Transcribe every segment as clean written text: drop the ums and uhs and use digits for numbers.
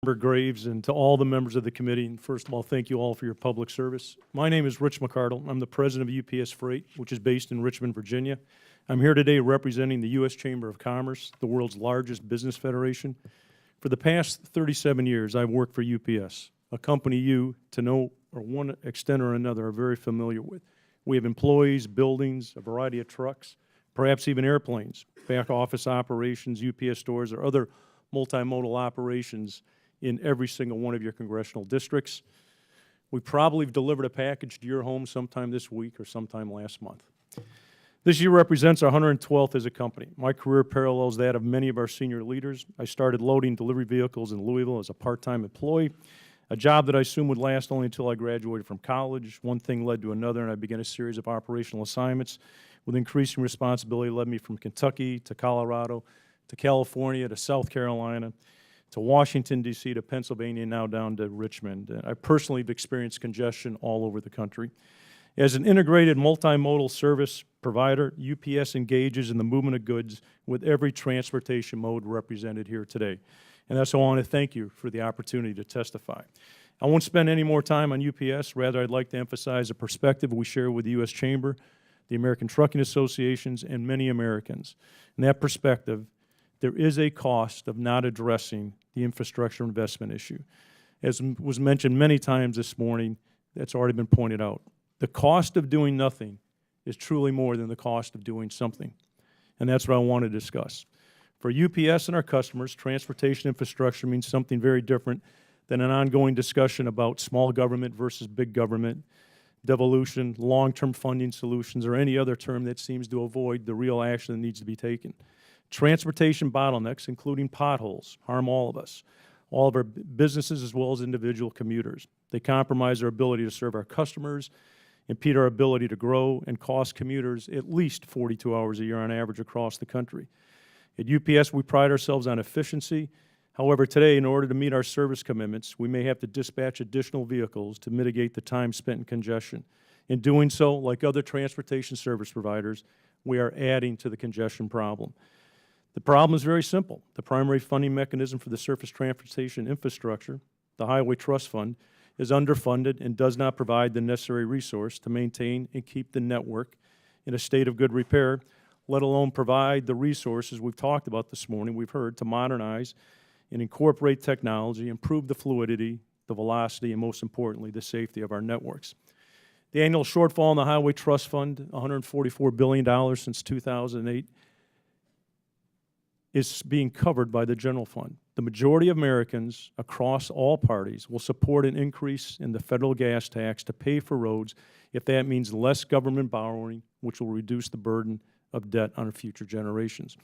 Member Graves, and to all the members of the committee. And first of all, thank you all for your public service. My name is Rich McArdle. I'm the president of UPS Freight, which is based in Richmond, Virginia. I'm here today representing the U.S. Chamber of Commerce, the world's largest business federation. For the past 37 years, I've worked for UPS, a company you, to no or one extent or another, are very familiar with. We have employees, buildings, a variety of trucks, perhaps even airplanes, back office operations, UPS stores, or other multimodal operations in every single one of your congressional districts. We probably have delivered a package to your home sometime this week or sometime last month. This year represents our 112th as a company. My career parallels that of many of our senior leaders. I started loading delivery vehicles in Louisville as a part-time employee, a job that I assumed would last only until I graduated from college. One thing led to another, and I began a series of operational assignments with increasing responsibility. Led me from Kentucky to Colorado to California to South Carolina to Washington, D.C., to Pennsylvania, now down to Richmond. I personally have experienced congestion all over the country. As an integrated multimodal service provider, UPS engages in the movement of goods with every transportation mode represented here today. And that's why I want to thank you for the opportunity to testify. I won't spend any more time on UPS. Rather, I'd like to emphasize a perspective we share with the U.S. Chamber, the American Trucking Associations, and many Americans. In that perspective, there is a cost of not addressing the infrastructure investment issue. As was mentioned many times this morning, that's already been pointed out. The cost of doing nothing is truly more than the cost of doing something. And that's what I want to discuss. For UPS and our customers, transportation infrastructure means something very different than an ongoing discussion about small government versus big government, devolution, long-term funding solutions, or any other term that seems to avoid the real action that needs to be taken. Transportation bottlenecks, including potholes, harm all of us, all of our businesses as well as individual commuters. They compromise our ability to serve our customers, impede our ability to grow, and cost commuters at least 42 hours a year on average across the country. At UPS, we pride ourselves on efficiency. However, today, in order to meet our service commitments, we may have to dispatch additional vehicles to mitigate the time spent in congestion. In doing so, like other transportation service providers, we are adding to the congestion problem. The problem is very simple. The primary funding mechanism for the surface transportation infrastructure, the Highway Trust Fund, is underfunded and does not provide the necessary resource to maintain and keep the network in a state of good repair, let alone provide the resources we've talked about this morning, we've heard, to modernize and incorporate technology, improve the fluidity, the velocity, and most importantly, the safety of our networks. The annual shortfall in the Highway Trust Fund, $144 billion since 2008, is being covered by the general fund. The majority of Americans across all parties will support an increase in the federal gas tax to pay for roads if that means less government borrowing, which will reduce the burden of debt on future generations.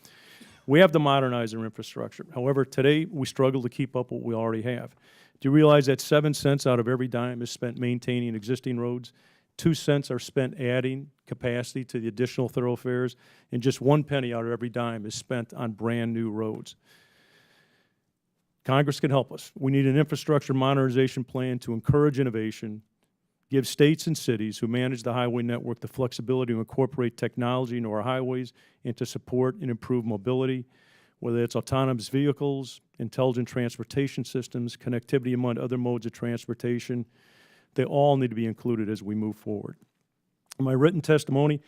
We have to modernize our infrastructure. However, today we struggle to keep up what we already have. Do you realize that 7 cents out of every dime is spent maintaining existing roads? 2 cents are spent adding capacity to the additional thoroughfares, and just 1 penny out of every dime is spent on brand new roads. Congress can help us. We need an infrastructure modernization plan to encourage innovation, give states and cities who manage the highway network the flexibility to incorporate technology into our highways and to support and improve mobility, whether it's autonomous vehicles, intelligent transportation systems, connectivity among other modes of transportation. They all need to be included as we move forward. In my written testimony,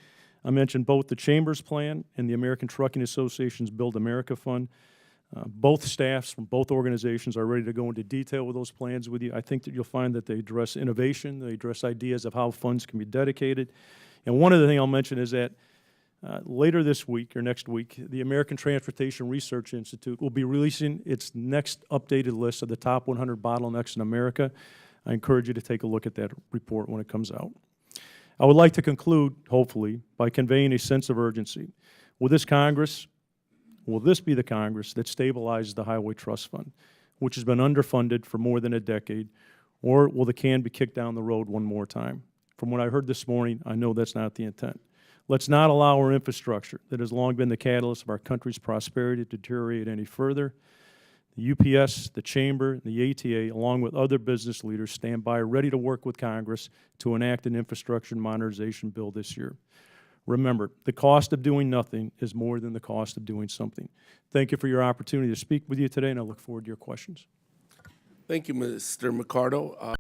I mentioned both the Chamber's plan and the American Trucking Association's Build America Fund. Both staffs from both organizations are ready to go into detail with those plans with you. I think that you'll find that they address innovation, they address ideas of how funds can be dedicated. And one other thing I'll mention is that later this week or next week, the American Transportation Research Institute will be releasing its next updated list of the top 100 bottlenecks in America. I encourage you to take a look at that report when it comes out. I would like to conclude, hopefully, by conveying a sense of urgency. Will this be the Congress that stabilizes the Highway Trust Fund, which has been underfunded for more than a decade, or will the can be kicked down the road one more time? From what I heard this morning, I know that's not the intent. Let's not allow our infrastructure that has long been the catalyst of our country's prosperity to deteriorate any further. The UPS, the Chamber, the ATA, along with other business leaders, stand by ready to work with Congress to enact an infrastructure modernization bill this year. Remember, the cost of doing nothing is more than the cost of doing something. Thank you for your opportunity to speak with you today, and I look forward to your questions. Thank you, Mr. McArdle.